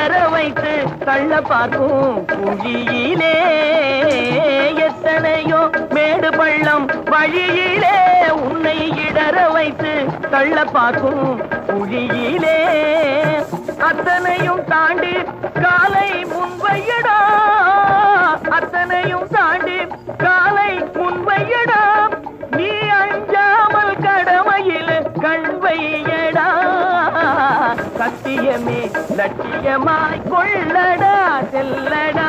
இடற வைத்து தள்ள பார்க்கும் குழியிலே எத்தனையோ மேடு பள்ளம் வழியிலே உன்னை இடற வைத்து தள்ள பார்க்கும் குழியிலே அத்தனையும் தாண்டி காலை முன்வையடா அத்தனையும் தாண்டி காலை முன்வையடா நீ அஞ்சாமல் கடமையில் கண்வையடா சத்தியமே லட்சியமாய் கொள்ளடா செல்லடா